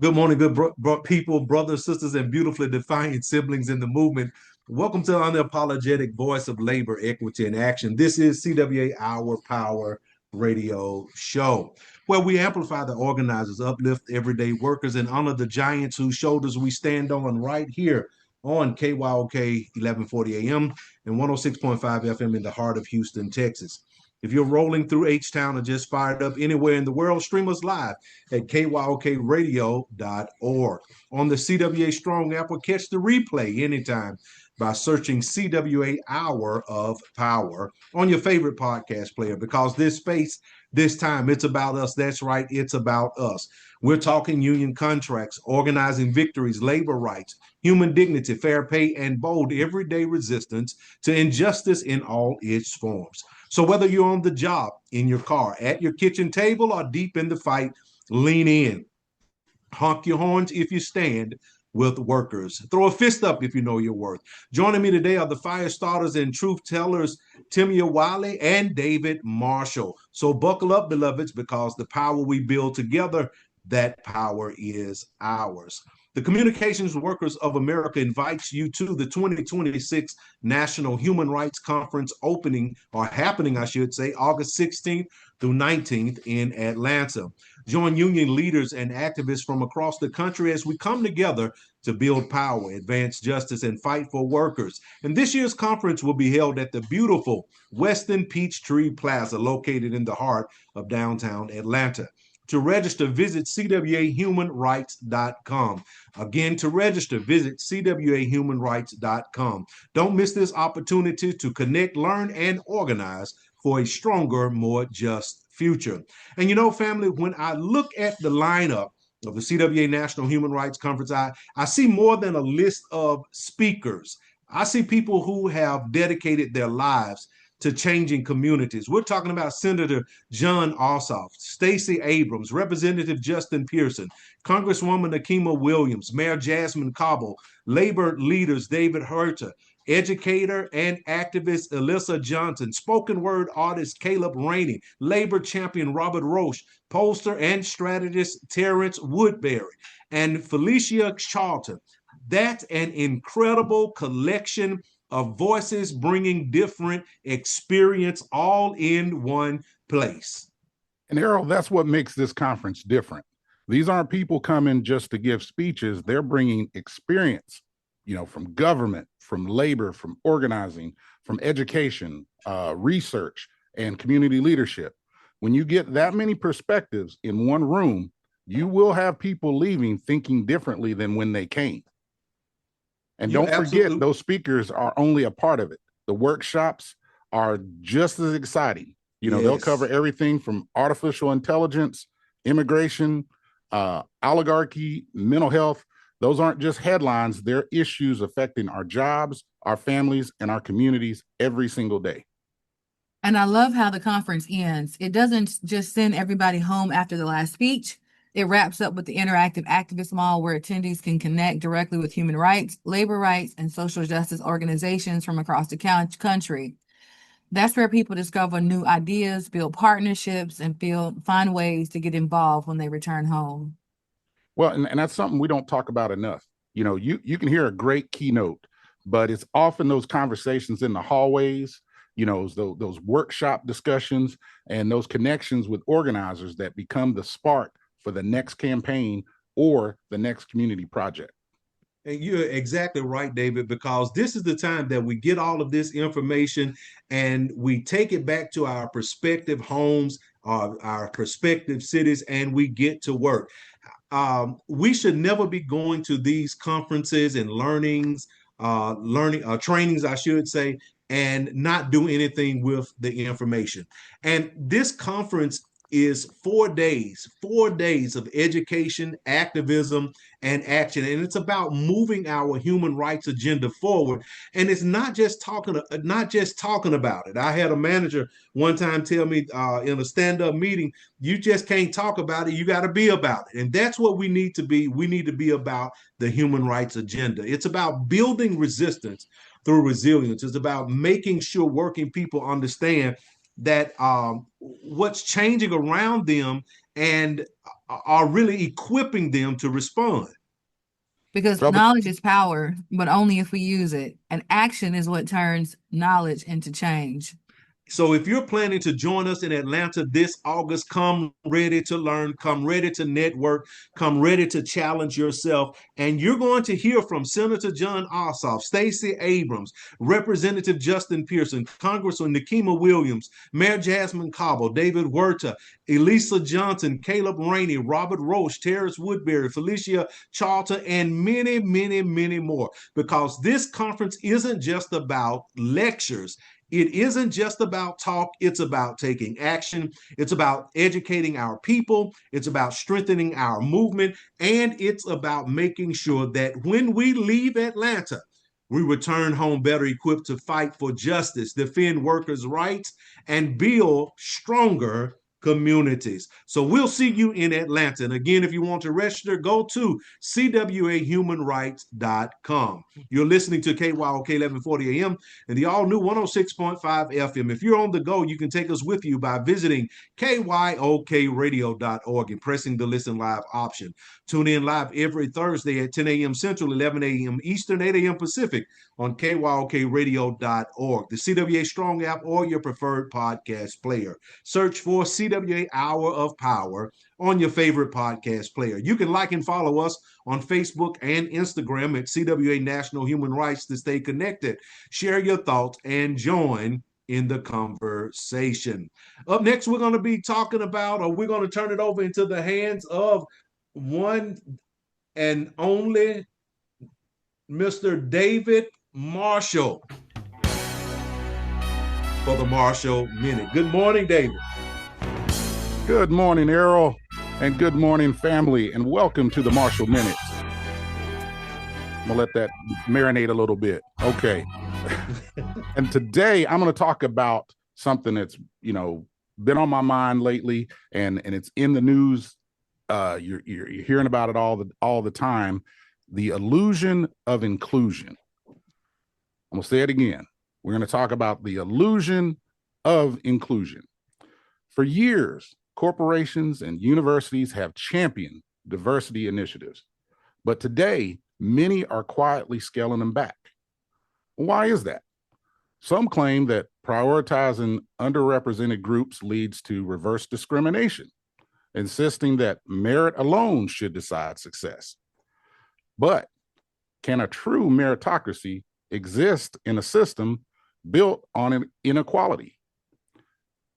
Good morning, good people, brothers, sisters, and beautifully defiant siblings in the movement. Welcome to the unapologetic voice of labor, equity, and action. This is CWA Our Power radio show, where we amplify the organizers, uplift everyday workers, and honor the giants whose shoulders we stand on right here on KYOK 1140 AM and 106.5 FM in the heart of Houston, Texas. If you're rolling through H-Town or just fired up anywhere in the world, stream us live at kyokradio.org. On the CWA Strong app, or catch the replay anytime by searching CWA Hour of Power on your favorite podcast player, because this space, this time, it's about us. That's right, it's about us. We're talking union contracts, organizing victories, labor rights, human dignity, fair pay, and bold everyday resistance to injustice in all its forms. So whether you're on the job, in your car, at your kitchen table, or deep in the fight, lean in. Honk your horns if you stand with workers. Throw a fist up if you know your worth. Joining me today are the fire starters and truth tellers, Timmia, Wiley, and David Marshall. So buckle up, beloveds, because the power we build together, that power is ours. The Communications Workers of America invites you to the 2026 National Human Rights Conference happening, I should say, August 16th through 19th in Atlanta. Join union leaders and activists from across the country as we come together to build power, advance justice, and fight for workers. And this year's conference will be held at the beautiful Westin Peachtree Plaza, located in the heart of downtown Atlanta. To register, visit CWAHumanRights.com. Again, to register, visit CWAHumanRights.com. Don't miss this opportunity to connect, learn, and organize for a stronger, more just future. And you know, family, when I look at the lineup of the CWA National Human Rights Conference, I see more than a list of speakers. I see people who have dedicated their lives to changing communities. We're talking about Senator Jon Ossoff, Stacey Abrams, Representative Justin Pearson, Congresswoman Akima Williams, Mayor Jasmine Cobble, labor leaders David Herter, educator and activist Alyssa Johnson, spoken word artist Caleb Rainey, labor champion Robert Roche, pollster and strategist Terrence Woodbury, and Felicia Charlton. That's an incredible collection of voices bringing different experience all in one place. And Errol, that's what makes this conference different. These aren't people coming just to give speeches. They're bringing experience, from government, from labor, from organizing, from education, research, and community leadership. When you get that many perspectives in one room, you will have people leaving thinking differently than when they came. And don't forget, those speakers are only a part of it. The workshops are just as exciting. They'll cover everything from artificial intelligence, immigration, oligarchy, mental health. Those aren't just headlines. They're issues affecting our jobs, our families, and our communities every single day. And I love how the conference ends. It doesn't just send everybody home after the last speech. It wraps up with the interactive activist mall, where attendees can connect directly with human rights, labor rights, and social justice organizations from across the country. That's where people discover new ideas, build partnerships, and find ways to get involved when they return home. Well, and that's something we don't talk about enough. You can hear a great keynote, but it's often those conversations in the hallways, those workshop discussions and those connections with organizers that become the spark for the next campaign or the next community project. And you're exactly right, David, because this is the time that we get all of this information and we take it back to our prospective homes, our prospective cities, and we get to work. We should never be going to these conferences and trainings, I should say, and not do anything with the information. And this conference is 4 days of education, activism, and action. And it's about moving our human rights agenda forward. And it's not just talking about it. I had a manager one time tell me in a stand-up meeting, you just can't talk about it, you got to be about it. And that's what we need to be. We need to be about the human rights agenda. It's about building resistance through resilience. It's about making sure working people understand that what's changing around them and are really equipping them to respond. Because So, knowledge is power, but only if we use it. And action is what turns knowledge into change. So if you're planning to join us in Atlanta this August, come ready to learn, come ready to network, come ready to challenge yourself. And you're going to hear from Senator John Ossoff, Stacey Abrams, Representative Justin Pearson, Congressman Nikema Williams, Mayor Jasmine Cobble, David Huerta, Elisa Johnson, Caleb Rainey, Robert Roche, Terrence Woodbury, Felicia Charlton, and many, many, many more. Because this conference isn't just about lectures. It isn't just about talk, it's about taking action. It's about educating our people. It's about strengthening our movement. And it's about making sure that when we leave Atlanta, we return home better equipped to fight for justice, defend workers' rights, and build stronger communities. So we'll see you in Atlanta. And again, if you want to register, go to CWAHumanRights.com. You're listening to KYOK 1140 AM and the all new 106.5 FM. If you're on the go, you can take us with you by visiting KYOKradio.org and pressing the listen live option. Tune in live every Thursday at 10 a.m. Central, 11 a.m. Eastern, 8 a.m. Pacific on KYOKradio.org, the CWA Strong app, or your preferred podcast player. Search for CWA Hour of Power on your favorite podcast player. You can like and follow us on Facebook and Instagram at CWA National Human Rights to stay connected. Share your thoughts and join in the conversation. Up next, we're going to be talking about, or we're going to turn it over into the hands of one and only Mr. David Marshall for the Marshall Minute. Good morning, David. good morning, Errol, and good morning, family, and welcome to the Marshall Minute. I'm gonna let that marinate a little bit. Okay. And today I'm going to talk about something that's, been on my mind lately, and it's in the news. You're hearing about it all the time. The illusion of inclusion. I'm going to say it again. We're going to talk about the illusion of inclusion. For years, corporations and universities have championed diversity initiatives, but today many are quietly scaling them back. Why is that? Some claim that prioritizing underrepresented groups leads to reverse discrimination, insisting that merit alone should decide success. But can a true meritocracy exist in a system built on inequality?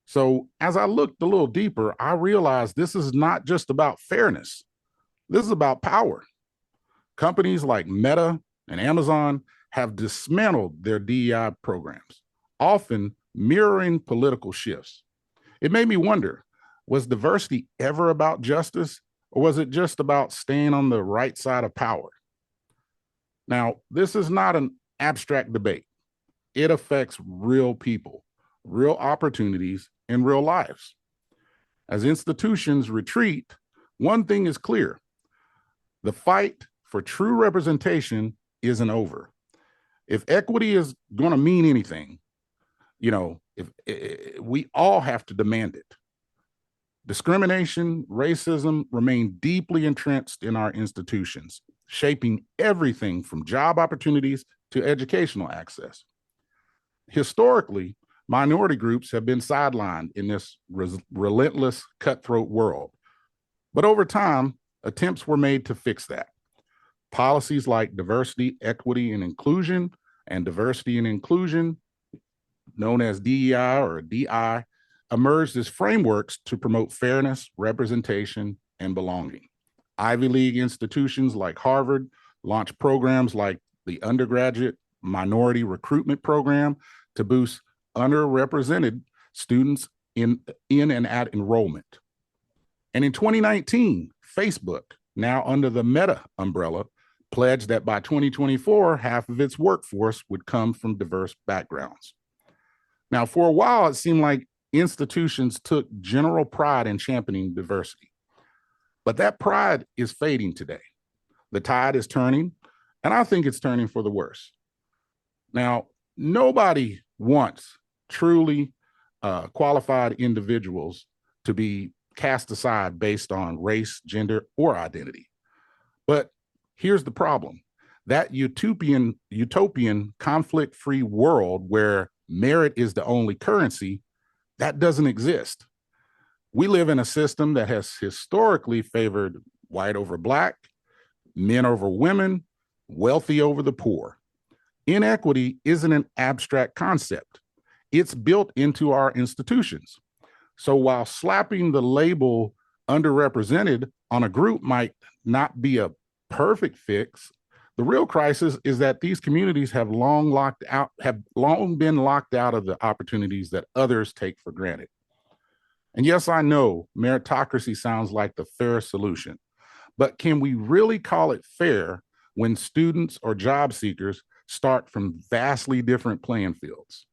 So as I looked a little deeper, I realized this is not just about fairness. This is about power. Companies like Meta and Amazon have dismantled their DEI programs, often mirroring political shifts. It made me wonder, was diversity ever about justice, or was it just about staying on the right side of power? Now, this is not an abstract debate. It affects real people, real opportunities, and real lives. As institutions retreat, one thing is clear: the fight for true representation isn't over. If equity is going to mean anything, if we all have to demand it. Discrimination, racism remain deeply entrenched in our institutions, shaping everything from job opportunities to educational access. Historically, minority groups have been sidelined in this relentless, cutthroat world. But over time, attempts were made to fix that. Policies like diversity, equity, and inclusion, and diversity and inclusion, known as DEI or DI, emerged as frameworks to promote fairness, representation, and belonging. Ivy League institutions like Harvard launched programs like the Undergraduate Minority Recruitment Program to boost underrepresented students in and at enrollment. And in 2019, Facebook, now under the Meta umbrella, pledged that by 2024, half of its workforce would come from diverse backgrounds. Now, for a while, it seemed like institutions took general pride in championing diversity. But that pride is fading today. The tide is turning, and I think it's turning for the worse. Now, nobody wants truly qualified individuals to be cast aside based on race, gender, or identity. But here's the problem. That utopian conflict-free world where merit is the only currency, that doesn't exist. We live in a system that has historically favored white over black, men over women, wealthy over the poor. Inequity isn't an abstract concept. It's built into our institutions. So while slapping the label underrepresented on a group might not be a perfect fix, the real crisis is that these communities have long been locked out of the opportunities that others take for granted. And yes, I know meritocracy sounds like the fair solution, but can we really call it fair when students or job seekers start from vastly different playing fields?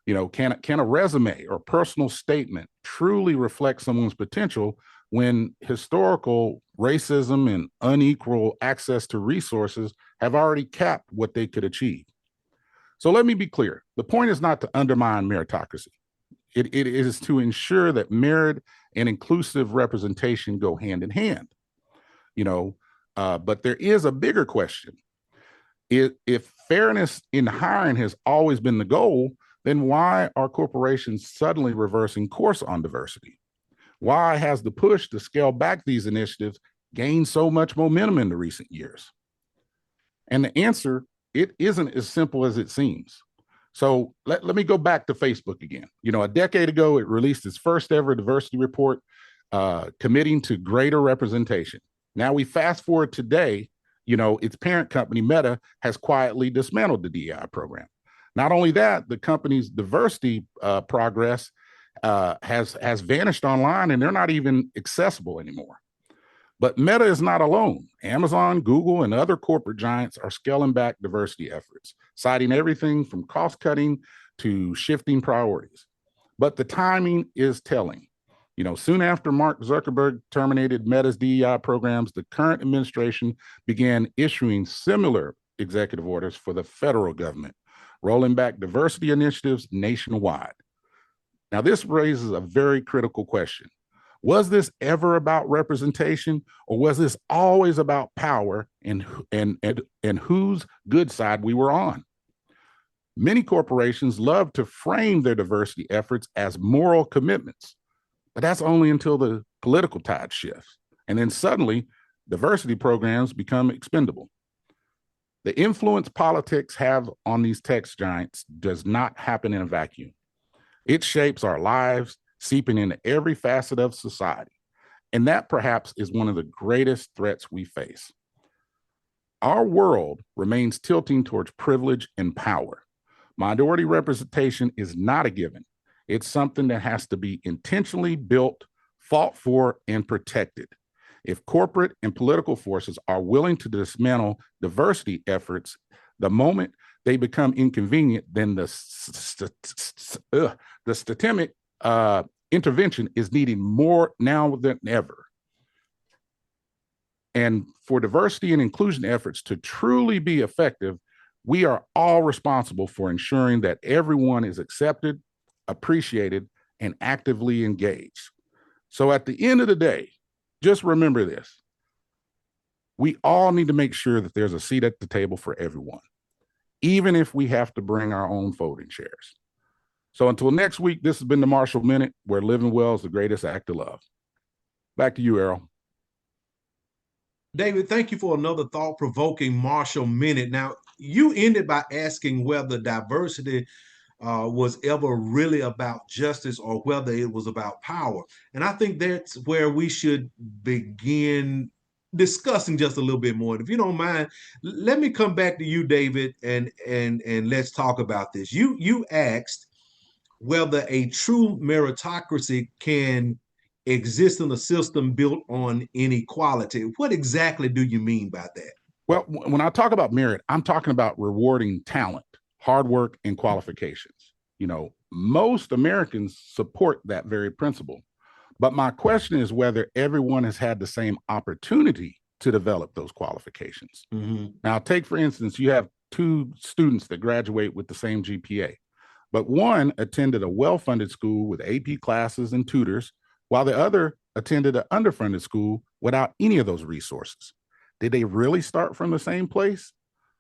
You know, can a resume or personal statement truly reflect someone's potential when historical racism and unequal access to resources have already capped what they could achieve? So let me be clear. The point is not to undermine meritocracy. It is to ensure that merit and inclusive representation go hand in hand. You know, but there is a bigger question. If fairness in hiring has always been the goal, then why are corporations suddenly reversing course on diversity? Why has the push to scale back these initiatives gained so much momentum in the recent years? And the answer, it isn't as simple as it seems. So let me go back to Facebook again. You know, a decade ago, it released its first ever diversity report, committing to greater representation. Now we fast forward today, you know, its parent company, Meta, has quietly dismantled the DEI program. Not only that, the company's diversity progress has vanished online, and they're not even accessible anymore. But Meta is not alone. Amazon, Google, and other corporate giants are scaling back diversity efforts, citing everything from cost cutting to shifting priorities. But the timing is telling. You know, soon after Mark Zuckerberg terminated Meta's DEI programs, the current administration began issuing similar executive orders for the federal government, rolling back diversity initiatives nationwide. Now, this raises a very critical question. Was this ever about representation, or was this always about power and whose good side we were on? Many corporations love to frame their diversity efforts as moral commitments, but that's only until the political tide shifts. And then suddenly, diversity programs become expendable. The influence politics have on these tech giants does not happen in a vacuum. It shapes our lives, seeping into every facet of society. And that perhaps is one of the greatest threats we face. Our world remains tilting towards privilege and power. Minority representation is not a given. It's something that has to be intentionally built, fought for, and protected. If corporate and political forces are willing to dismantle diversity efforts, the moment they become inconvenient, then the systemic intervention is needed more now than ever. And for diversity and inclusion efforts to truly be effective, we are all responsible for ensuring that everyone is accepted, appreciated, and actively engaged. So at the end of the day, just remember this. We all need to make sure that there's a seat at the table for everyone, even if we have to bring our own folding chairs. So until next week, this has been the Marshall Minute, where living well is the greatest act of love. Back to you, Errol. David, thank you for another thought-provoking Marshall Minute. Now, you ended by asking whether diversity was ever really about justice or whether it was about power. And I think that's where we should begin discussing just a little bit more. And if you don't mind, let me come back to you, David, and let's talk about this. You asked whether a true meritocracy can exist in a system built on inequality. What exactly do you mean by that? Well, when I talk about merit, I'm talking about rewarding talent, hard work, and qualifications. You know, most Americans support that very principle. But my question is whether everyone has had the same opportunity to develop those qualifications. Mm-hmm. Now, take, for instance, you have two students that graduate with the same GPA, but one attended a well-funded school with AP classes and tutors, while the other attended an underfunded school without any of those resources. Did they really start from the same place?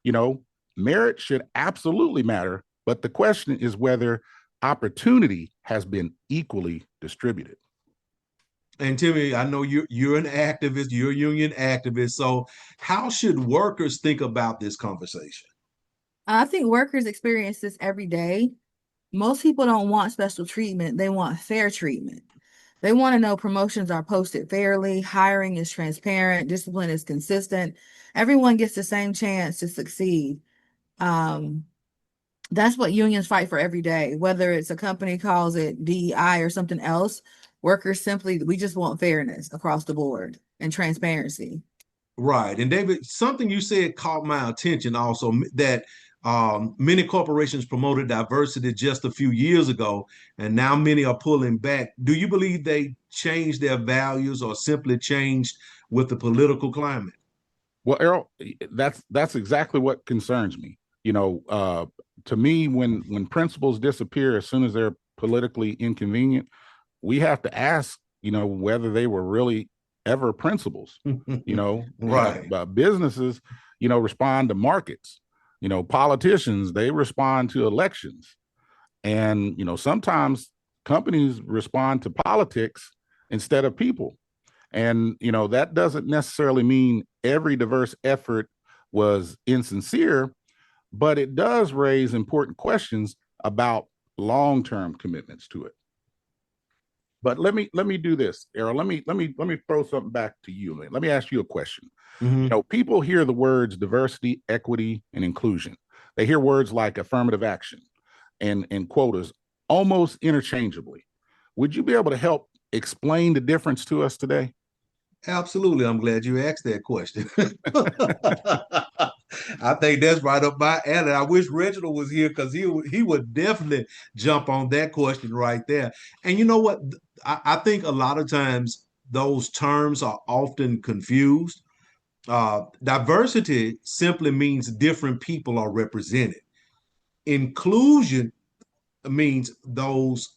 You know, merit should absolutely matter, but the question is whether opportunity has been equally distributed. And Timmy, I know you're an activist, you're a union activist. So how should workers think about this conversation? I think workers experience this every day. Most people don't want special treatment, they want fair treatment. They want to know promotions are posted fairly, hiring is transparent, discipline is consistent. Everyone gets the same chance to succeed. Um, that's what unions fight for every day, whether it's a company calls it DEI or something else. Workers simply, we just want fairness across the board and transparency. Right. And David, something you said caught my attention also that many corporations promoted diversity just a few years ago, and now many are pulling back. Do you believe they changed their values or simply changed with the political climate? Well, Errol, that's exactly what concerns me. To me, when principles disappear as soon as they're politically inconvenient, we have to ask, whether they were really ever principles. Right. Businesses, respond to markets. Politicians, they respond to elections. And, sometimes companies respond to politics instead of people. And, that doesn't necessarily mean every diverse effort was insincere, but it does raise important questions about long-term commitments to it. But let me do this, Errol. Let me throw something back to you. Let me ask you a question. Mm-hmm. People hear the words diversity, equity, and inclusion. They hear words like affirmative action and quotas almost interchangeably. Would you be able to help explain the difference to us today? Absolutely. I'm glad you asked that question. I think that's right up my alley. I wish Reginald was here because he would definitely jump on that question right there. And you know what? I think a lot of times those terms are often confused. Diversity simply means different people are represented. Inclusion means those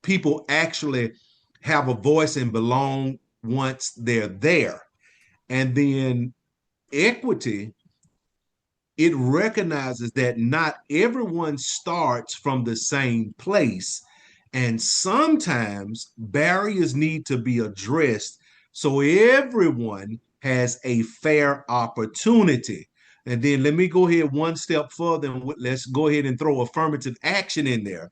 people actually have a voice and belong once they're there. And then equity, it recognizes that not everyone starts from the same place. And sometimes barriers need to be addressed so everyone has a fair opportunity. And then let me go ahead one step further and let's go ahead and throw affirmative action in there,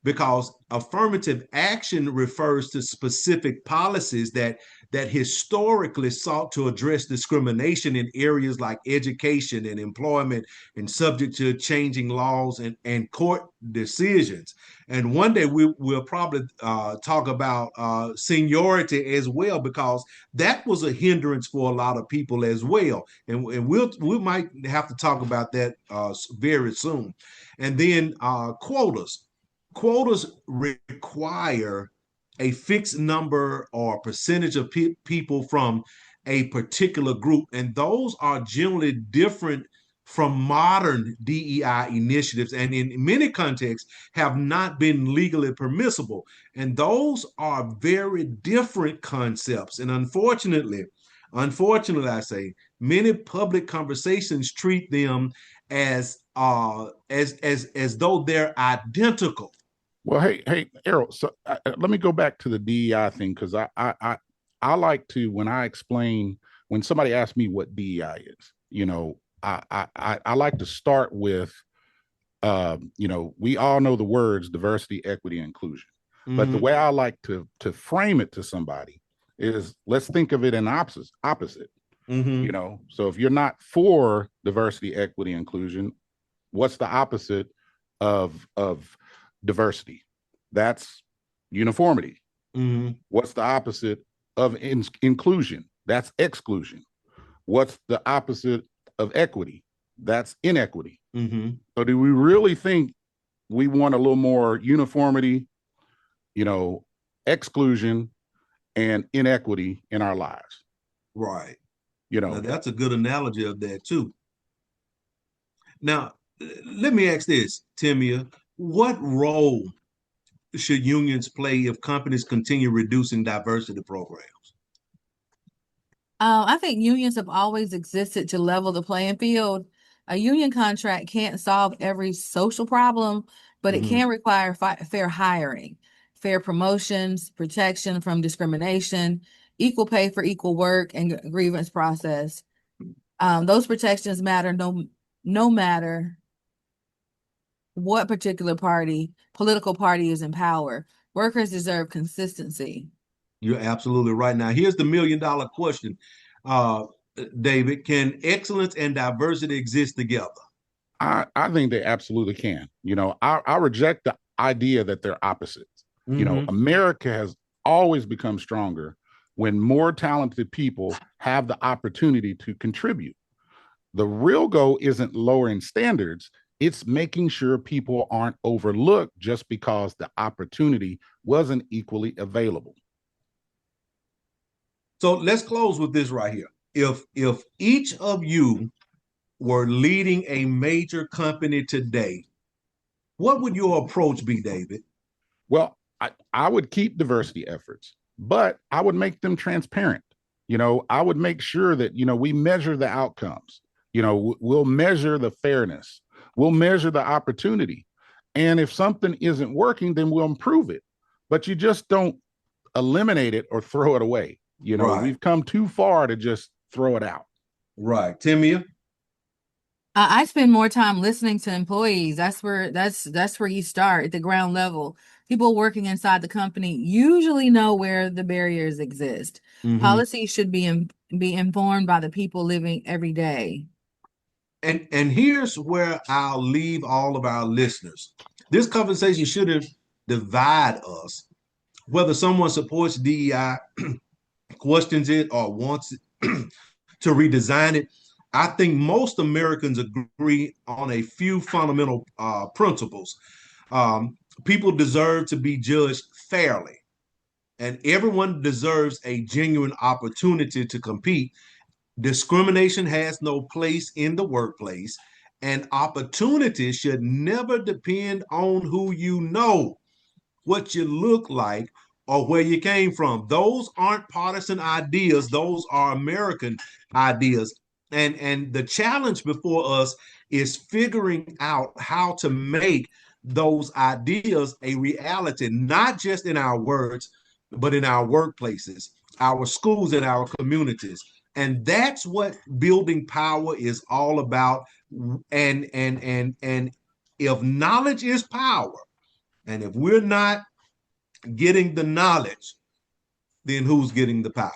because affirmative action refers to specific policies that historically sought to address discrimination in areas like education and employment and subject to changing laws and court decisions. And one day we'll probably talk about seniority as well, because that was a hindrance for a lot of people as well. And we might have to talk about that very soon. And then quotas require a fixed number or percentage of people from a particular group, and those are generally different from modern DEI initiatives, and in many contexts have not been legally permissible. And those are very different concepts. And unfortunately, I say many public conversations treat them as though they're identical. Well, hey, Errol. So let me go back to the DEI thing, because I like to, when somebody asks me what DEI is, I like to start with, we all know the words diversity, equity, and inclusion, but the way I like to frame it to somebody is, let's think of it in opposite. So if you're not for diversity, equity, inclusion, what's the opposite of diversity? That's uniformity. What's the opposite of inclusion? That's exclusion. What's the opposite of equity? That's inequity. So do we really think we want a little more uniformity, exclusion, and inequity in our lives? Right. Now, that's a good analogy of that too. Now, let me ask this, Timmia. What role should unions play if companies continue reducing diversity programs? I think unions have always existed to level the playing field. A union contract can't solve every social problem, but it Mhm. can require fair hiring, fair promotions, protection from discrimination, equal pay for equal work, and grievance process. Those protections matter no matter what particular political party is in power. Workers deserve consistency. You're absolutely right. Now, here's the $1,000,000 question, uh, David. Can excellence and diversity exist together? I think they absolutely can. I reject the idea that they're opposites. Mhm. America has always become stronger when more talented people have the opportunity to contribute. The real goal isn't lowering standards, it's making sure people aren't overlooked just because the opportunity wasn't equally available. So let's close with this right here. If each of you were leading a major company today, what would your approach be, David? Well, I would keep diversity efforts, but I would make them transparent. I would make sure that, we measure the outcomes. We'll measure the fairness, we'll measure the opportunity. And if something isn't working, then we'll improve it. But you just don't eliminate it or throw it away. Right, We've come too far to just throw it out. right. Timmia? I spend more time listening to employees. That's where you start at the ground level. People working inside the company usually know where the barriers exist. Mm-hmm. Policy should be informed by the people living every day. And here's where I'll leave all of our listeners. This conversation shouldn't divide us. Whether someone supports DEI, questions it, or wants it to redesign it, I think most Americans agree on a few fundamental principles. People deserve to be judged fairly, and everyone deserves a genuine opportunity to compete. Discrimination has no place in the workplace, and opportunity should never depend on who you know, what you look like, or where you came from. Those aren't partisan ideas, those are American ideas. And the challenge before us is figuring out how to make those ideas a reality, not just in our words, but in our workplaces, our schools, and our communities. And that's what building power is all about. And if knowledge is power, and if we're not getting the knowledge, then who's getting the power?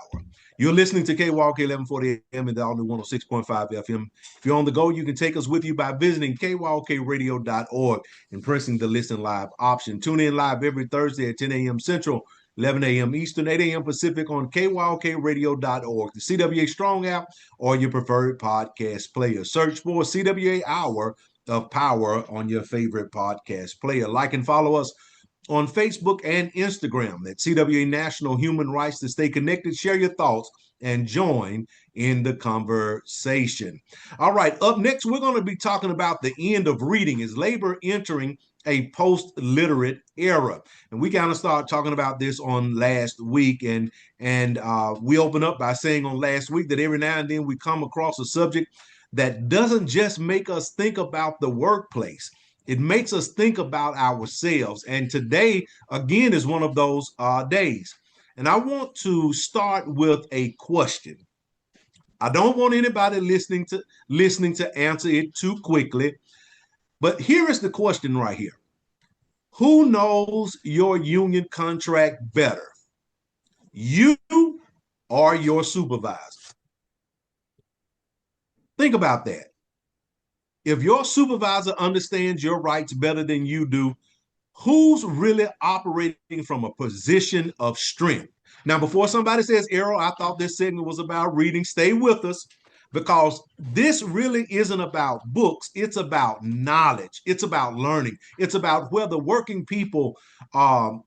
You're listening to KWalk 1140 AM and the all new 106.5 FM. If you're on the go, you can take us with you by visiting kwalkradio.org and pressing the listen live option. Tune in live every Thursday at 10 a.m. Central, 11 a.m. Eastern, 8 a.m. Pacific on kwalkradio.org, the CWA Strong app, or your preferred podcast player. Search for CWA Hour of Power on your favorite podcast player. Like and follow us on Facebook and Instagram at CWA National Human Rights to stay connected, share your thoughts, and join in the conversation. All right, up next, we're going to be talking about the end of reading. Is labor entering a post-literate era? And we kind of started talking about this on last week, and we open up by saying on last week that every now and then we come across a subject that doesn't just make us think about the workplace. It makes us think about ourselves. And today, again, is one of those days. And I want to start with a question. I don't want anybody listening to answer it too quickly. But here is the question right here. Who knows your union contract better? You or your supervisor? Think about that. If your supervisor understands your rights better than you do, who's really operating from a position of strength? Now, before somebody says, Errol, I thought this segment was about reading, stay with us, because this really isn't about books. It's about knowledge. It's about learning. It's about whether working people are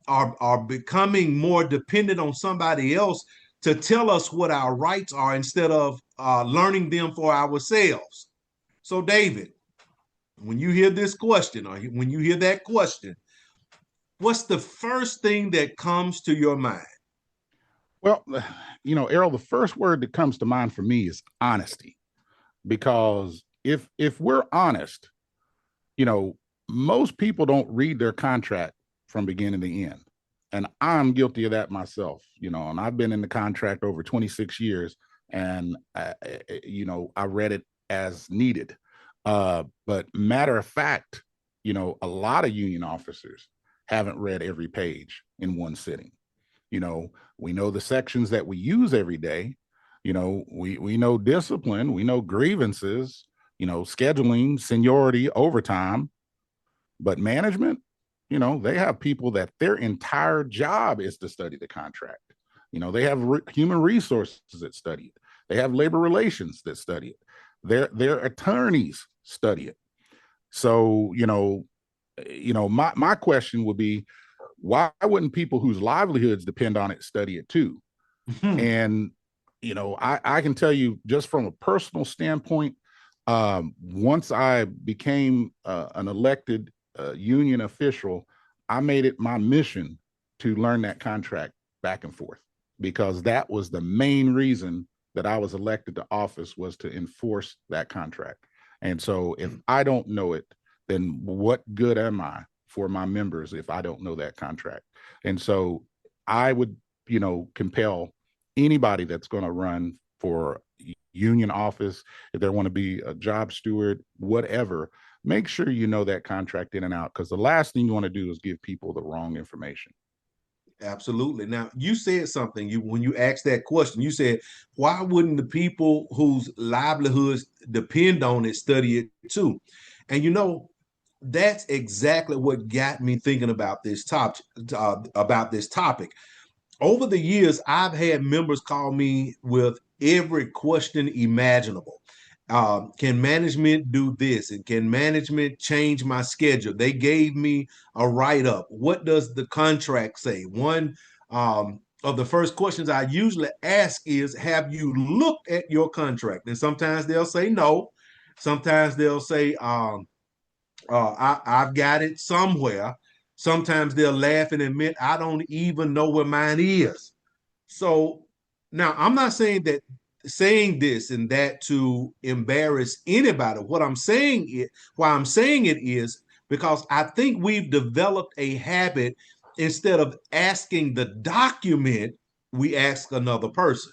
becoming more dependent on somebody else to tell us what our rights are instead of learning them for ourselves. So, David, when you hear this question or when you hear that question, what's the first thing that comes to your mind? Well, Errol, the first word that comes to mind for me is honesty, because if we're honest, you know, most people don't read their contract from beginning to end. And I'm guilty of that myself, and I've been in the contract over 26 years, and I read it as needed. But matter of fact, a lot of union officers haven't read every page in one sitting. We know the sections that we use every day. We know discipline, we know grievances, scheduling, seniority, overtime. But management, they have people that their entire job is to study the contract. They have human resources that study it. They have labor relations that study it. Their attorneys study it. So, my question would be, why wouldn't people whose livelihoods depend on it study it too? And, I can tell you just from a personal standpoint, once I became an elected union official, I made it my mission to learn that contract back and forth, because that was the main reason that I was elected to office, was to enforce that contract. And so if I don't know it, then what good am I for my members if I don't know that contract? And so I would, compel anybody that's going to run for union office, if they want to be a job steward, whatever, make sure you know that contract in and out, because the last thing you want to do is give people the wrong information. Absolutely. Now, you said something, when you asked that question, you said, why wouldn't the people whose livelihoods depend on it study it too? And that's exactly what got me thinking about this topic. Over the years, I've had members call me with every question imaginable. Can management do this? And can management change my schedule? They gave me a write-up. What does the contract say? One of the first questions I usually ask is, have you looked at your contract? And sometimes they'll say no. Sometimes they'll say, I've got it somewhere. Sometimes they'll laugh and admit, I don't even know where mine is. So now I'm not saying this and that to embarrass anybody. Why I'm saying it is because I think we've developed a habit. Instead of asking the document, we ask another person.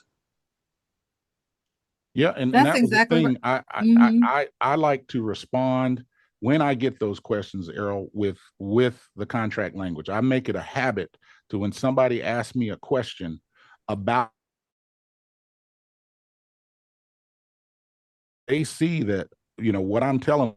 Yeah, and That's that was the exactly thing. right. I like to respond when I get those questions, Errol, with the contract language. I make it a habit to, when somebody asks me a question about, they see that, what I'm telling,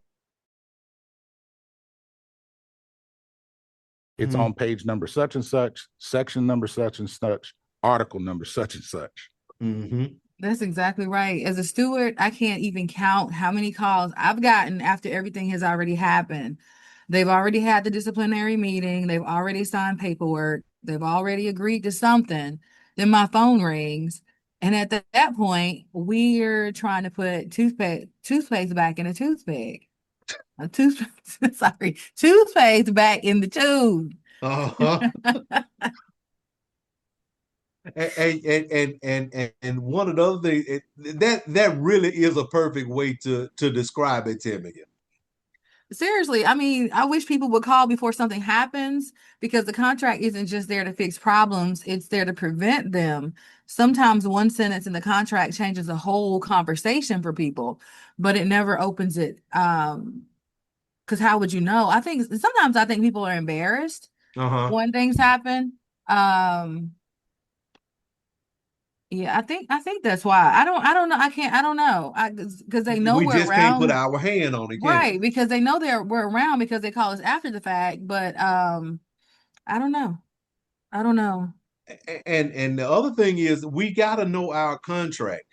it's on page number such and such, section number such and such, article number such and such. Mm-hmm. That's exactly right. As a steward, I can't even count how many calls I've gotten after everything has already happened. They've already had the disciplinary meeting. They've already signed paperwork. They've already agreed to something. Then my phone rings. And at that point, we're trying to put toothpaste back in a toothpick. Toothpaste back in the tube. Uh-huh. And one of the other things that really is a perfect way to describe it, Timmia. Seriously, I mean, I wish people would call before something happens, because the contract isn't just there to fix problems, it's there to prevent them. Sometimes one sentence in the contract changes a whole conversation for people, but it never opens it. Because how would you know? Sometimes I think people are embarrassed Uh-huh. when things happen. Yeah, I think that's why. I don't know. I don't know. Because they know We we're just can't put around. our hand on it, can Right, because they know we're around, because they call us after the fact. But I don't know. I don't know. we? And the other thing is, we got to know our contract.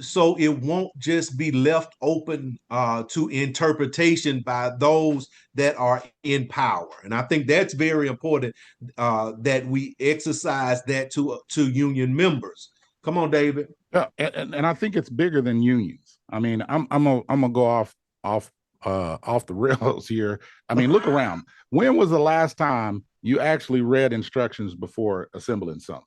So it won't just be left open to interpretation by those that are in power. And I think that's very important, that we exercise that to union members. Come on, David. Yeah, and I think it's bigger than unions. I mean, I'm gonna go off the rails here. I mean, look around. When was the last time you actually read instructions before assembling something.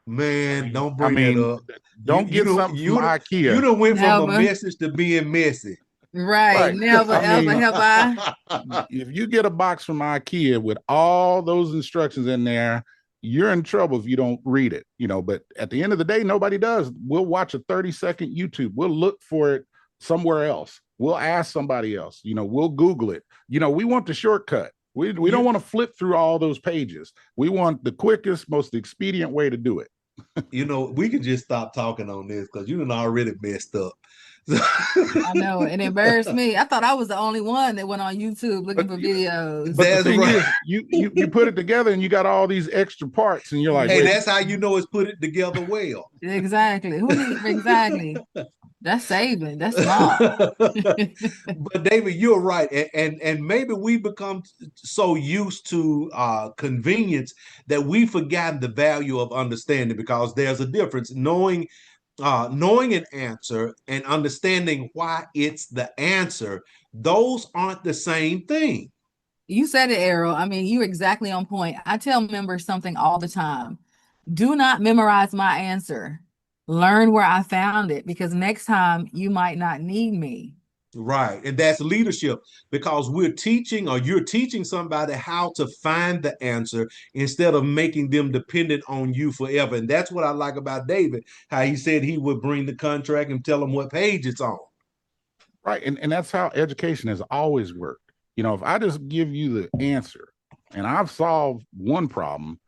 Man, don't bring that up. Don't get something from IKEA. You done went from a Never. message to being messy. Right. Never, ever have I. If you get a box from IKEA with all those instructions in there, you're in trouble if you don't read it, but at the end of the day, nobody does. We'll watch a 30-second YouTube. We'll look for it somewhere else. We'll ask somebody else, we'll Google it. We want the shortcut. We don't want to flip through all those pages. We want the quickest, most expedient way to do it. We could just stop talking on this because you done already messed up. I know, it embarrassed me. I thought I was the only one that went on YouTube looking for videos. But the thing is, you put it together and you got all these extra parts, and you're like, hey, that's how you know it's put it together well. Exactly. Exactly. That's saving. That's smart. But David, you're right, and maybe we become so used to convenience that we've forgotten the value of understanding, because there's a difference knowing an answer and understanding why it's the answer. Those aren't the same thing. You said it, Errol. I mean, you're exactly on point. I tell members something all the time. Do not memorize my answer. Learn where I found it, because next time you might not need me. Right. And that's leadership, because we're teaching, or you're teaching somebody how to find the answer instead of making them dependent on you forever. And that's what I like about David, how he said he would bring the contract and tell them what page it's on. Right. And that's how education has always worked. If I just give you the answer and I've solved one problem,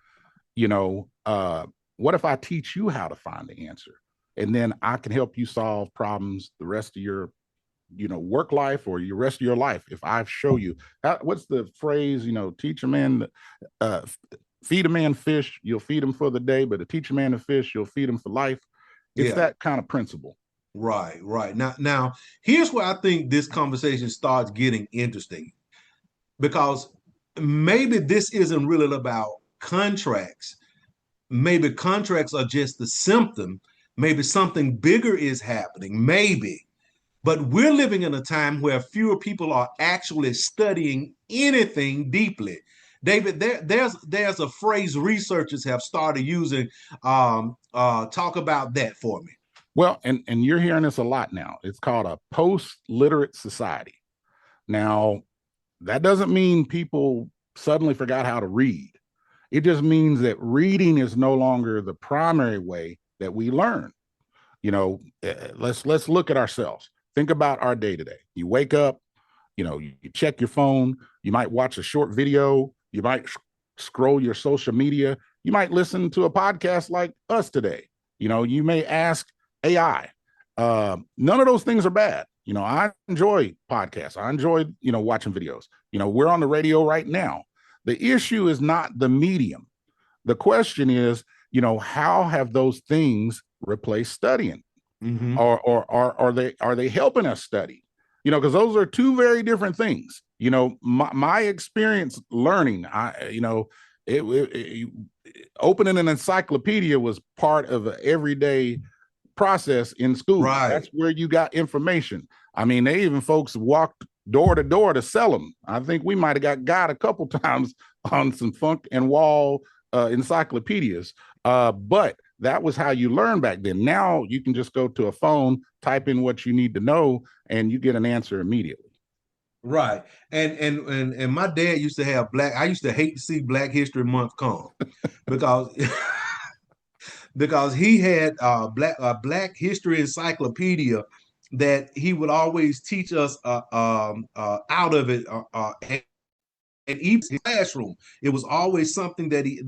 what if I teach you how to find the answer? And then I can help you solve problems the rest of your, work life or your rest of your life. If I show you, what's the phrase, teach a man, feed a man fish, you'll feed him for the day, but to teach a man to fish, you'll feed him for life. It's that kind of principle. Right. Now, here's where I think this conversation starts getting interesting, because maybe this isn't really about contracts. Maybe contracts are just the symptom. Maybe something bigger is happening, maybe. But we're living in a time where fewer people are actually studying anything deeply. David, there's a phrase researchers have started using. Talk about that for me. Well, and you're hearing this a lot now. It's called a post-literate society. Now, that doesn't mean people suddenly forgot how to read. It just means that reading is no longer the primary way that we learn. Let's look at ourselves. Think about our day-to-day. You wake up, you check your phone, you might watch a short video, you might scroll your social media, you might listen to a podcast like us today. You may ask AI. None of those things are bad. I enjoy podcasts. I enjoy, watching videos. We're on the radio right now. The issue is not the medium. The question is, how have those things replaced studying? Mm-hmm. Or are they helping us study? Because those are two very different things. My experience learning, opening an encyclopedia was part of an everyday process in school. Right. That's where you got information. I mean, they even folks walked door to door to sell them. I think we might have got a couple times on some funk and wall encyclopedias. But that was how you learn back then. Now you can just go to a phone, type in what you need to know, and you get an answer immediately. Right. And my dad used to have I used to hate to see Black History Month come because because he had Black History Encyclopedia that he would always teach us out of it. And even his classroom, it was always something that he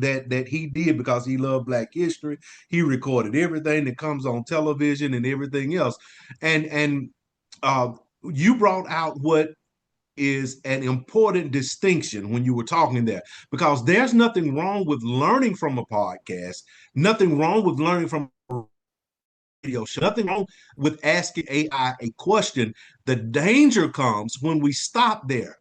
did because he loved Black history. He recorded everything that comes on television and everything else. And you brought out what is an important distinction when you were talking there, because there's nothing wrong with learning from a podcast, nothing wrong with learning from a radio show, nothing wrong with asking AI a question. The danger comes when we stop there.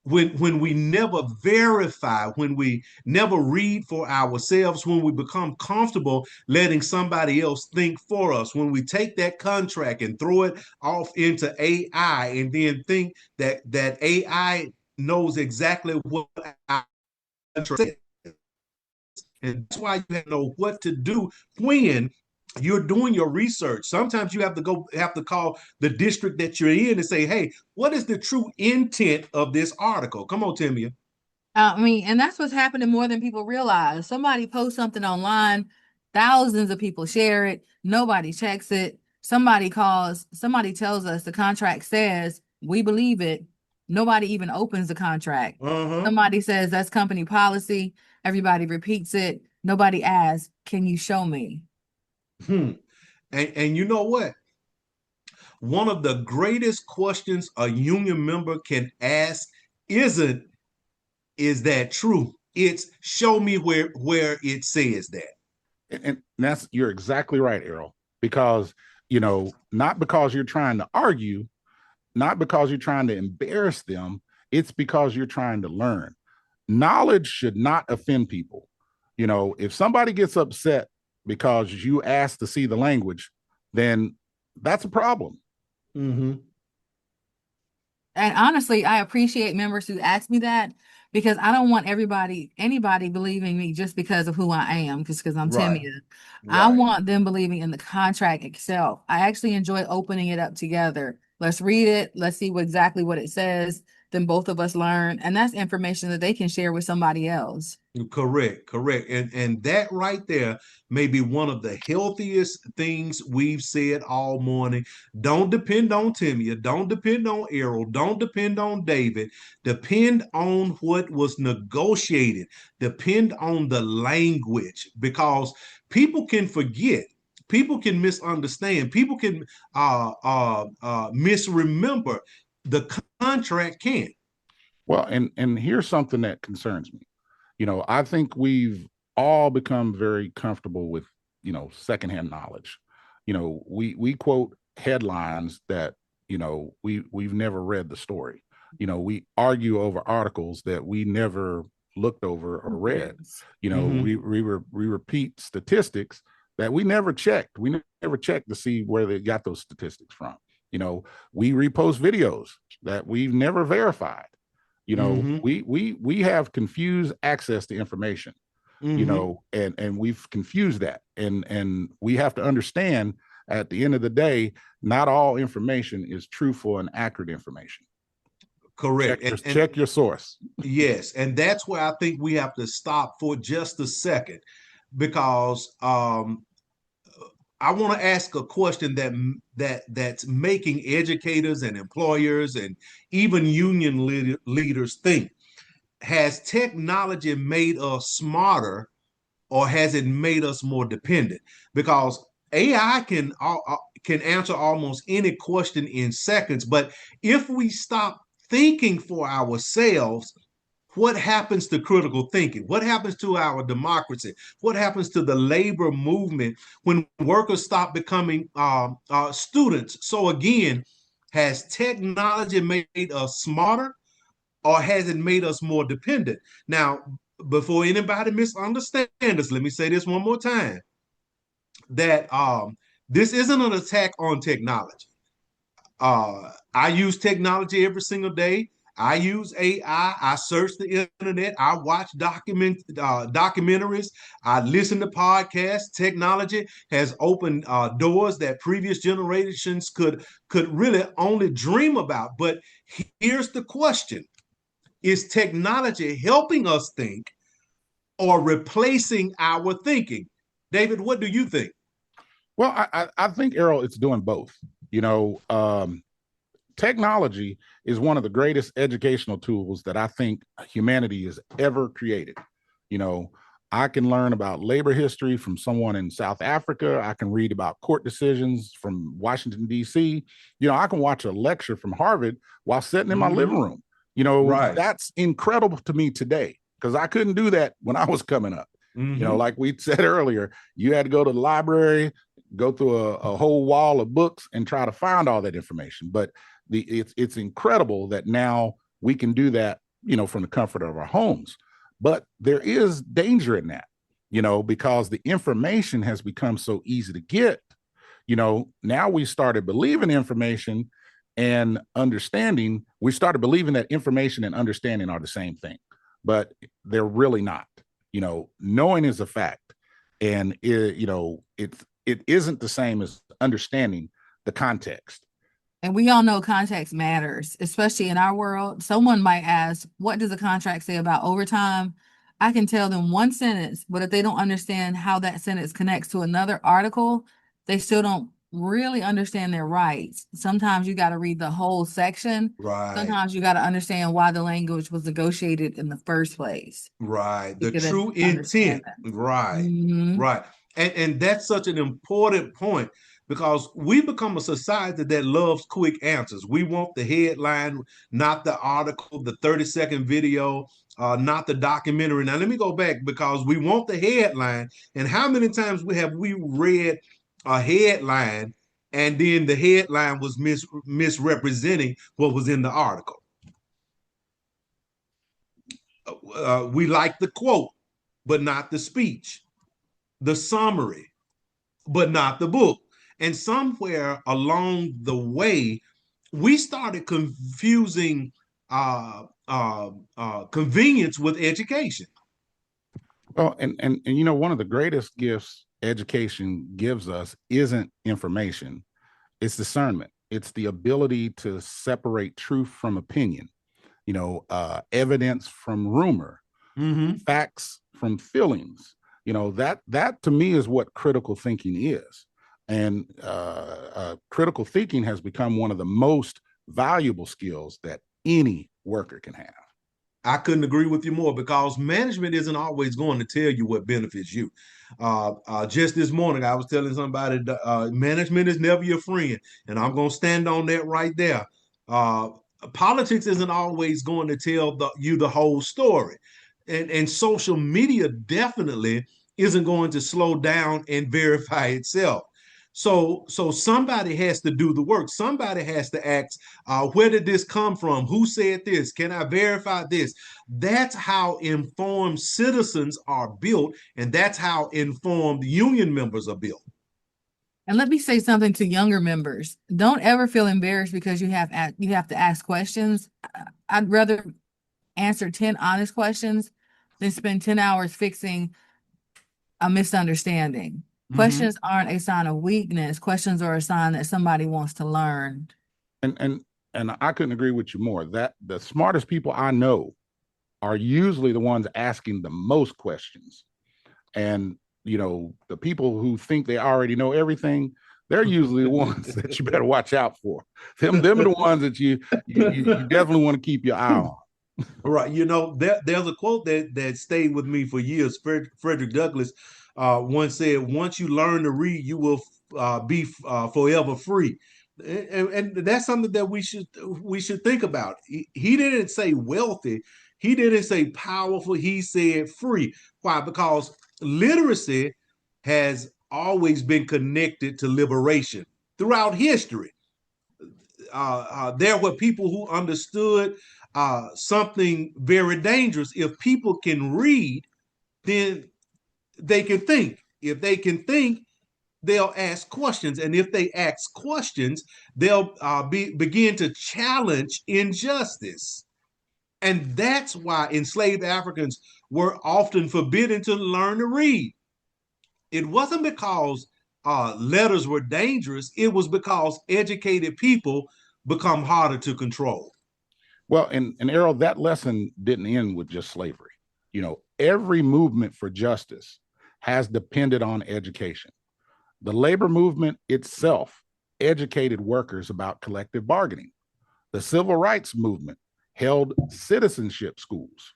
When we never verify, when we never read for ourselves, when we become comfortable letting somebody else think for us, when we take that contract and throw it off into AI and then think that AI knows exactly what our contract said. And that's why you have to know what to do when you're doing your research. Sometimes you have to call the district that you're in and say, hey, what is the true intent of this article? Come on, Timmia. I mean, and that's what's happening more than people realize. Somebody posts something online, thousands of people share it, nobody checks it. Somebody tells us the contract says, we believe it. Nobody even opens the contract. Uh-huh. Somebody says that's company policy. Everybody repeats it. Nobody asks, can you show me? Hmm. And you know what? One of the greatest questions a union member can ask isn't, is that true? It's show me where it says that. And you're exactly right, Errol, because, not because you're trying to argue, not because you're trying to embarrass them, it's because you're trying to learn. Knowledge should not offend people. If somebody gets upset because you ask to see the language, then that's a problem. Mm-hmm. And honestly, I appreciate members who ask me that because I don't want anybody believing me just because of who I am, because I'm Right. Timmia. I Right. want them believing in the contract itself. I actually enjoy opening it up together. Let's read it. Let's see exactly what it says. Then both of us learn. And that's information that they can share with somebody else. Correct. And that right there may be one of the healthiest things we've said all morning. Don't depend on Timmia. Don't depend on Errol. Don't depend on David. Depend on what was negotiated. Depend on the language, because people can forget. People can misunderstand. People can misremember. The contract can't. Well, and here's something that concerns me. I think we've all become very comfortable with, secondhand knowledge. We quote headlines that, we've never read the story. We argue over articles that we never looked over or read. Mhm. We repeat statistics that we never checked. We never checked to see where they got those statistics from. We repost videos that we've never verified. Mhm. We have confused access to information, Mhm. and we've confused that, and we have to understand at the end of the day, not all information is truthful and accurate information. Correct. Check your source. Yes, and that's where I think we have to stop for just a second, because I want to ask a question that's making educators and employers and even union leaders think. Has technology made us smarter, or has it made us more dependent? Because AI can answer almost any question in seconds, but if we stop thinking for ourselves, what happens to critical thinking? What happens to our democracy? What happens to the labor movement when workers stop becoming students? So again, has technology made us smarter, or has it made us more dependent? Now, before anybody misunderstand us, let me say this one more time: that this isn't an attack on technology. I use technology every single day. I use AI. I search the internet. I watch documentaries. I listen to podcasts. Technology has opened doors that previous generations could really only dream about. But here's the question: is technology helping us think or replacing our thinking? David, what do you think? Well, I think, Errol, it's doing both. Technology is one of the greatest educational tools that I think humanity has ever created. You know, I can learn about labor history from someone in South Africa. I can read about court decisions from Washington, D.C. I can watch a lecture from Harvard while sitting in my living room. Right. That's incredible to me today, because I couldn't do that when I was coming up. Mm-hmm. Like we said earlier, you had to go to the library, go through a whole wall of books and try to find all that information. But it's incredible that now we can do that, from the comfort of our homes. But there is danger in that, because the information has become so easy to get. Now we started believing information and understanding. We started believing that information and understanding are the same thing, but they're really not. Knowing is a fact, and it isn't the same as understanding the context. And we all know context matters, especially in our world. Someone might ask, what does the contract say about overtime? I can tell them one sentence, but if they don't understand how that sentence connects to another article, they still don't really understand their rights. Sometimes you got to read the whole section. Right. Sometimes you got to understand why the language was negotiated in the first place. Right. You The could true understand intent. that. Right. Mhm. Right. And that's such an important point because we become a society that loves quick answers. We want the headline, not the article, the 30-second video, not the documentary. Now, let me go back because we want the headline. And how many times have we read a headline and then the headline was misrepresenting what was in the article? We like the quote, but not the speech, the summary, but not the book. And somewhere along the way, we started confusing convenience with education. Well, and one of the greatest gifts education gives us isn't information, it's discernment. It's the ability to separate truth from opinion, evidence from rumor, facts from feelings. That to me is what critical thinking is. And critical thinking has become one of the most valuable skills that any worker can have. I couldn't agree with you more because management isn't always going to tell you what benefits you. Just this morning, I was telling somebody management is never your friend, and I'm going to stand on that right there. Politics isn't always going to tell you the whole story, and social media definitely isn't going to slow down and verify itself. So somebody has to do the work. Somebody has to ask, where did this come from? Who said this? Can I verify this? That's how informed citizens are built, and that's how informed union members are built. And let me say something to younger members. Don't ever feel embarrassed because you have to ask questions. I'd rather answer 10 honest questions than spend 10 hours fixing a misunderstanding. Questions aren't a sign of weakness. Questions are a sign that somebody wants to learn. And I couldn't agree with you more. That the smartest people I know are usually the ones asking the most questions. And the people who think they already know everything, they're usually the ones that you better watch out for. Them are the ones that you definitely want to keep your eye on. Right. There's a quote that stayed with me for years. Frederick Douglass once said, once you learn to read, you will be forever free. And that's something that we should think about. He didn't say wealthy. He didn't say powerful. He said free. Why? Because literacy has always been connected to liberation throughout history. There were people who understood something very dangerous. If people can read, then they can think. If they can think, they'll ask questions. And if they ask questions, they'll begin to challenge injustice. And that's why enslaved Africans were often forbidden to learn to read. It wasn't because letters were dangerous. It was because educated people become harder to control. Well, and Errol, that lesson didn't end with just slavery. Every movement for justice has depended on education. The labor movement itself educated workers about collective bargaining. The civil rights movement held citizenship schools.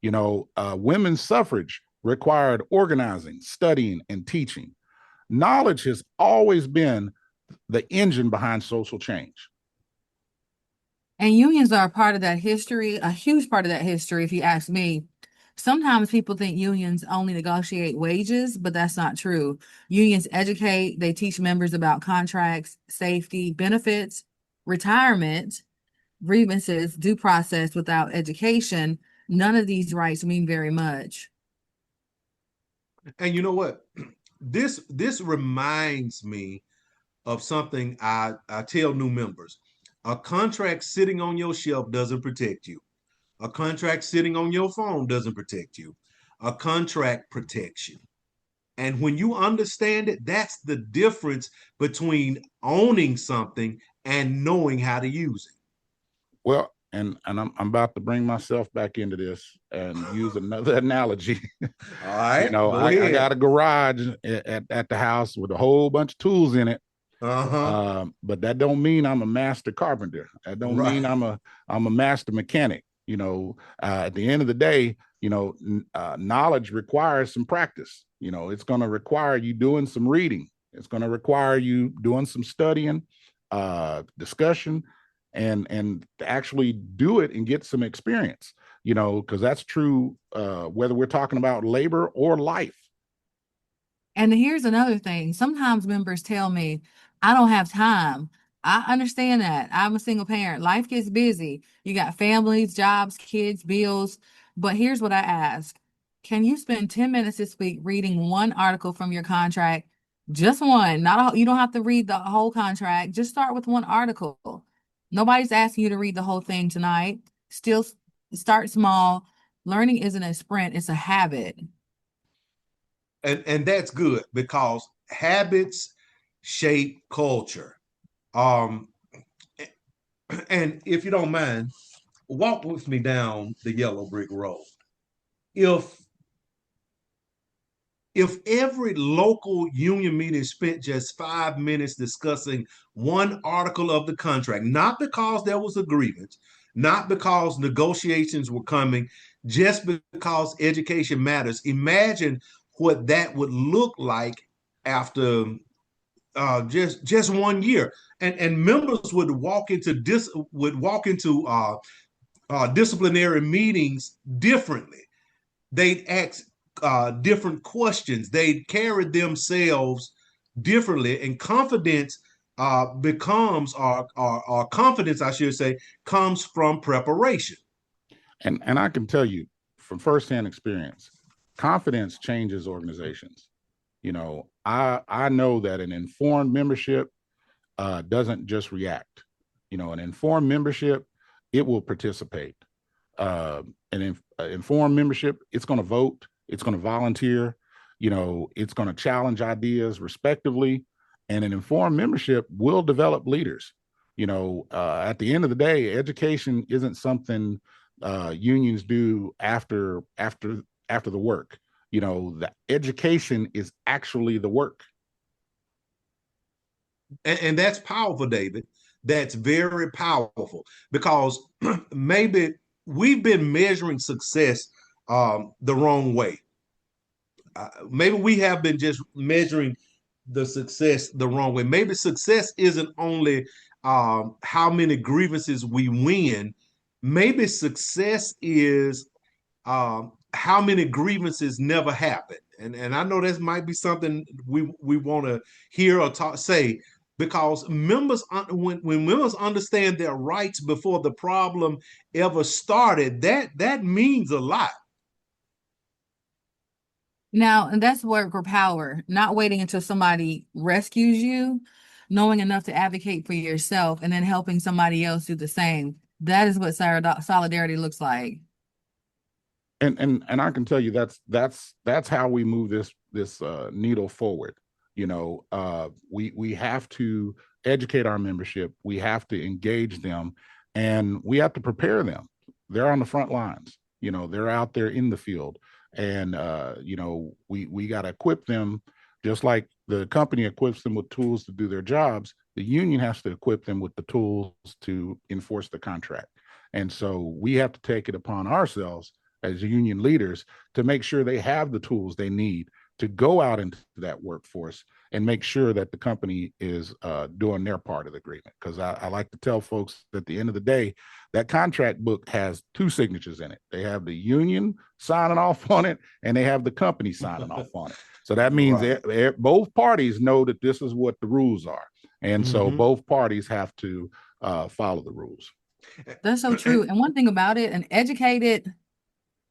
Women's suffrage required organizing, studying, and teaching. Knowledge has always been the engine behind social change. And unions are a part of that history, a huge part of that history, if you ask me. Sometimes people think unions only negotiate wages, but that's not true. Unions educate, they teach members about contracts, safety, benefits, retirement, grievances, due process. Without education, none of these rights mean very much. And you know what? This reminds me of something I tell new members. A contract sitting on your shelf doesn't protect you. A contract sitting on your phone doesn't protect you. a contract protection. And when you understand it, that's the difference between owning something and knowing how to use it. Well, and I'm about to bring myself back into this and use another analogy. All right, go I ahead. got a garage at the house with a whole bunch of tools in it. But that don't mean I'm a master carpenter. That don't mean I'm a master mechanic. At the end of the day, knowledge requires some practice. It's going to require you doing some reading. It's going to require you doing some studying, discussion, and to actually do it and get some experience. Because that's true whether we're talking about labor or life. And here's another thing. Sometimes members tell me, I don't have time. I understand that. I'm a single parent. Life gets busy. You got families, jobs, kids, bills. But here's what I ask. Can you spend 10 minutes this week reading one article from your contract? Just one. Not a, you don't have to read the whole contract. Just start with one article. Nobody's asking you to read the whole thing tonight. Still start small. Learning isn't a sprint, it's a habit. And that's good because habits shape culture. And if you don't mind, walk with me down the yellow brick road. If every local union meeting spent just 5 minutes discussing one article of the contract, not because there was a grievance, not because negotiations were coming, just because education matters, imagine what that would look like after just 1 year. And members would walk into disciplinary meetings differently. They'd ask different questions. They'd carry themselves differently, and confidence becomes, or confidence, I should say, comes from preparation. And I can tell you from firsthand experience, confidence changes organizations. I know that an informed membership doesn't just react. An informed membership, it will participate. An informed membership, it's going to vote, it's going to volunteer, it's going to challenge ideas respectively. And an informed membership will develop leaders. At the end of the day, education isn't something unions do after the work. The education is actually the work. And that's powerful, David. That's very powerful because maybe we've been measuring success the wrong way. Maybe we have been just measuring the success the wrong way. Maybe success isn't only how many grievances we win. Maybe success is how many grievances never happen. And I know this might be something we want to hear or say, because members, when members understand their rights before the problem ever started, that means a lot. Now, and that's worker power, not waiting until somebody rescues you, knowing enough to advocate for yourself, and then helping somebody else do the same. That is what solidarity looks like. And I can tell you that's how we move this needle forward. We have to educate our membership. We have to engage them, and we have to prepare them. They're on the front lines. They're out there in the field, and we got to equip them just like the company equips them with tools to do their jobs. The union has to equip them with the tools to enforce the contract. And so we have to take it upon ourselves as union leaders to make sure they have the tools they need to go out into that workforce and make sure that the company is doing their part of the agreement. Because I like to tell folks that at the end of the day, that contract book has two signatures in it. They have the union signing off on it, and they have the company signing off on it. So that means both parties know that this is what the rules are. And so both parties have to follow the rules. That's so true. And one thing about it, an educated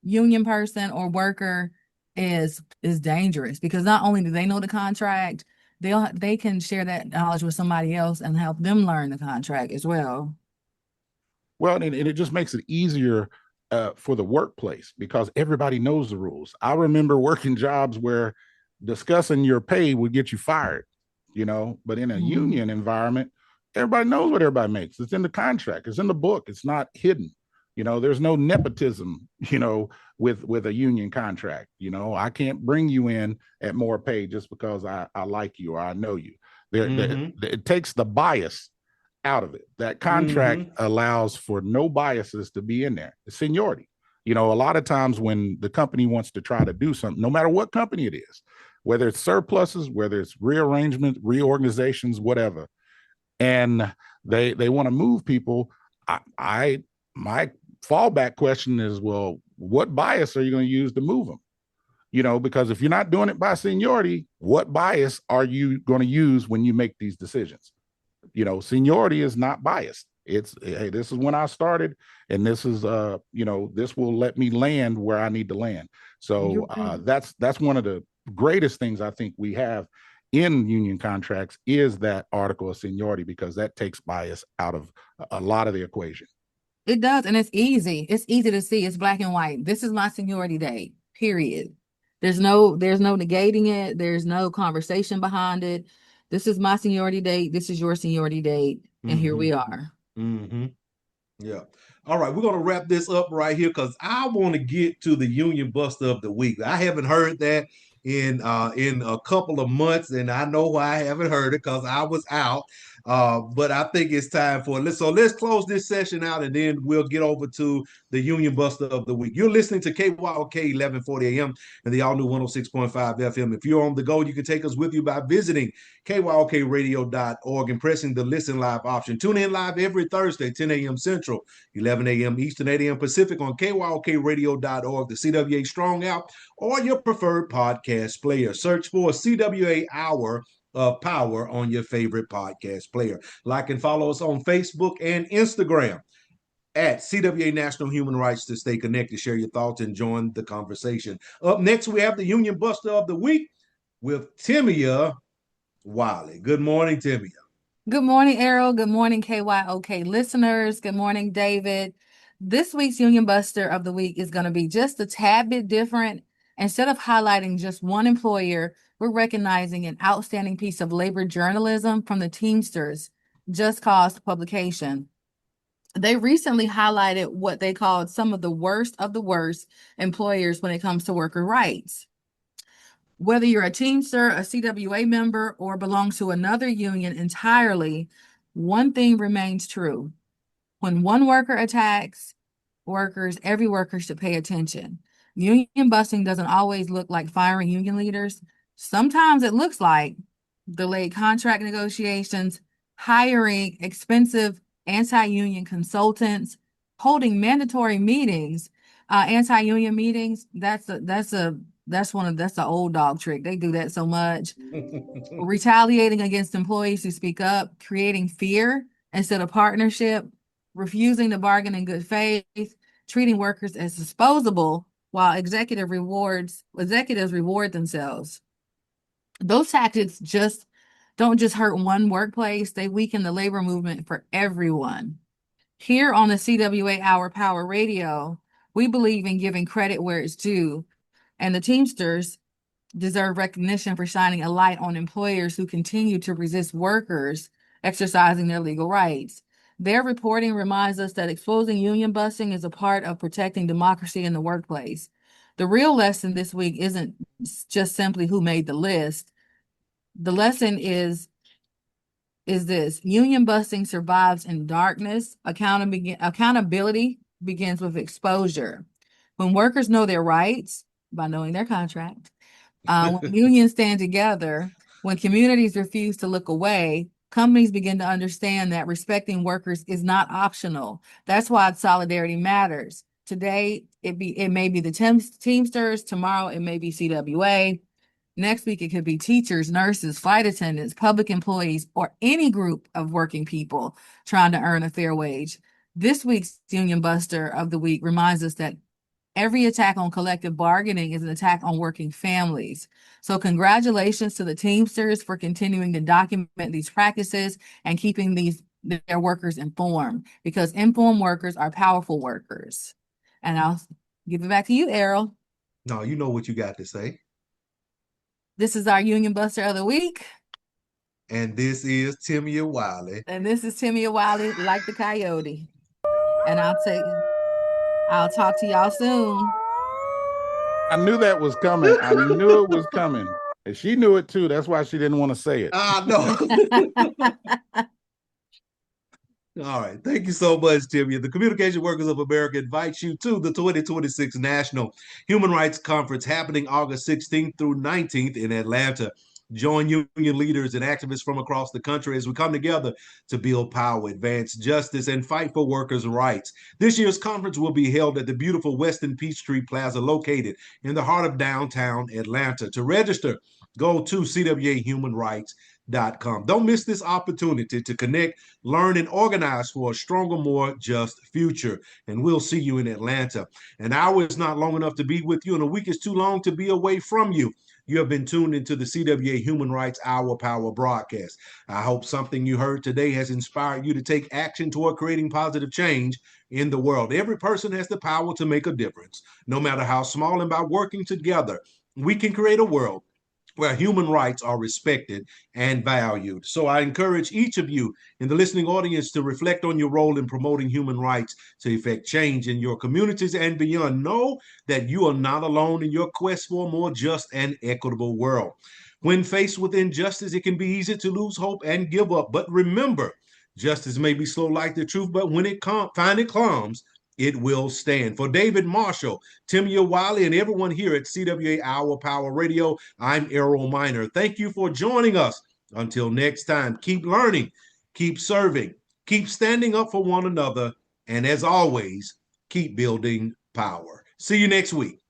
union person or worker is dangerous, because not only do they know the contract, they can share that knowledge with somebody else and help them learn the contract as well. Well, and it just makes it easier for the workplace because everybody knows the rules. I remember working jobs where discussing your pay would get you fired, but in a union environment, everybody knows what everybody makes. It's in the contract, it's in the book, it's not hidden. There's no nepotism, with a union contract. I can't bring you in at more pay just because I like you or I know you. It takes the bias out of it. That contract allows for no biases to be in there. It's seniority. A lot of times when the company wants to try to do something, no matter what company it is, whether it's surpluses, whether it's rearrangement, reorganizations, whatever, and they want to move people, my fallback question is, well, what bias are you going to use to move them? Because if you're not doing it by seniority, what bias are you going to use when you make these decisions? Seniority is not biased. It's, hey, this is when I started, and this is, this will let me land where I need to land. So that's one of the greatest things I think we have in union contracts is that article of seniority, because that takes bias out of a lot of the equation. It does, and it's easy. It's easy to see. It's black and white. This is my seniority date, period. There's no negating it. There's no conversation behind it. This is my seniority date. This is your seniority date. And here we are. Yeah. All right. We're going to wrap this up right here because I want to get to the Union Buster of the Week. I haven't heard that in a couple of months, and I know why I haven't heard it because I was out. But I think it's time for it. So let's close this session out, and then we'll get over to the Union Buster of the Week. You're listening to KYOK 1140 AM and the all-new 106.5 FM. If you're on the go, you can take us with you by visiting kyokradio.org and pressing the Listen Live option. Tune in live every Thursday, 10 a.m. Central, 11 a.m. Eastern, 8 a.m. Pacific on kyokradio.org, the CWA Strong app, or your preferred podcast player. Search for CWA Hour of Power on your favorite podcast player. Like and follow us on Facebook and Instagram at CWA National Human Rights to stay connected, share your thoughts, and join the conversation. Up next, we have the Union Buster of the Week with Timmia Wiley. Good morning, Timmia. Good morning, Errol. Good morning, KYOK listeners. Good morning, David. This week's Union Buster of the Week is going to be just a tad bit different. Instead of highlighting just one employer, we're recognizing an outstanding piece of labor journalism from the Teamsters Just Cause publication. They recently highlighted what they called some of the worst employers when it comes to worker rights. Whether you're a Teamster, a CWA member, or belong to another union entirely, one thing remains true. When one worker attacks workers, every worker should pay attention. Union busting doesn't always look like firing union leaders. Sometimes it looks like delayed contract negotiations, hiring expensive anti-union consultants, holding mandatory meetings, anti-union meetings. That's an old dog trick. They do that so much. Retaliating against employees who speak up, creating fear instead of partnership, refusing to bargain in good faith, treating workers as disposable while executives reward themselves. Those tactics don't just hurt one workplace, they weaken the labor movement for everyone. Here on the CWA Hour Power Radio, we believe in giving credit where it's due, and the Teamsters deserve recognition for shining a light on employers who continue to resist workers exercising their legal rights. Their reporting reminds us that exposing union busting is a part of protecting democracy in the workplace. The real lesson this week isn't just simply who made the list. The lesson is this: union busting survives in darkness. Accountability begins with exposure. When workers know their rights by knowing their contract, when unions stand together, when communities refuse to look away, companies begin to understand that respecting workers is not optional. That's why solidarity matters. Today, it may be the Teamsters. Tomorrow, it may be CWA. Next week, it could be teachers, nurses, flight attendants, public employees, or any group of working people trying to earn a fair wage. This week's Union Buster of the Week reminds us that every attack on collective bargaining is an attack on working families. So congratulations to the Teamsters for continuing to document these practices and keeping their workers informed, because informed workers are powerful workers. And I'll give it back to you, Errol. No, you know what you got to say. This is our Union Buster of the Week. And this is Timmia Wiley. And this is Timmia Wiley, like the coyote. And I'll talk to y'all soon. I knew that was coming. I knew it was coming. And she knew it too. That's why she didn't want to say it. No. All right. Thank you so much, Timmia. The Communication Workers of America invites you to the 2026 National Human Rights Conference happening August 16th through 19th in Atlanta. Join union leaders and activists from across the country as we come together to build power, advance justice, and fight for workers' rights. This year's conference will be held at the beautiful Westin Peachtree Plaza located in the heart of downtown Atlanta. To register, go to CWAHumanRights.com. Don't miss this opportunity to connect, learn, and organize for a stronger, more just future. And we'll see you in Atlanta. An hour is not long enough to be with you, and a week is too long to be away from you. You have been tuned into the CWA Human Rights Hour Power broadcast. I hope something you heard today has inspired you to take action toward creating positive change in the world. Every person has the power to make a difference, no matter how small, and by working together, we can create a world where human rights are respected and valued. So I encourage each of you in the listening audience to reflect on your role in promoting human rights to effect change in your communities and beyond. Know that you are not alone in your quest for a more just and equitable world. When faced with injustice, it can be easy to lose hope and give up. But remember, justice may be slow like the truth, but when it finally comes, it will stand. For David Marshall, Timmia Wiley, and everyone here at CWA Our Power Radio, I'm Errol Minor. Thank you for joining us. Until next time, keep learning, keep serving, keep standing up for one another, and as always, keep building power. See you next week.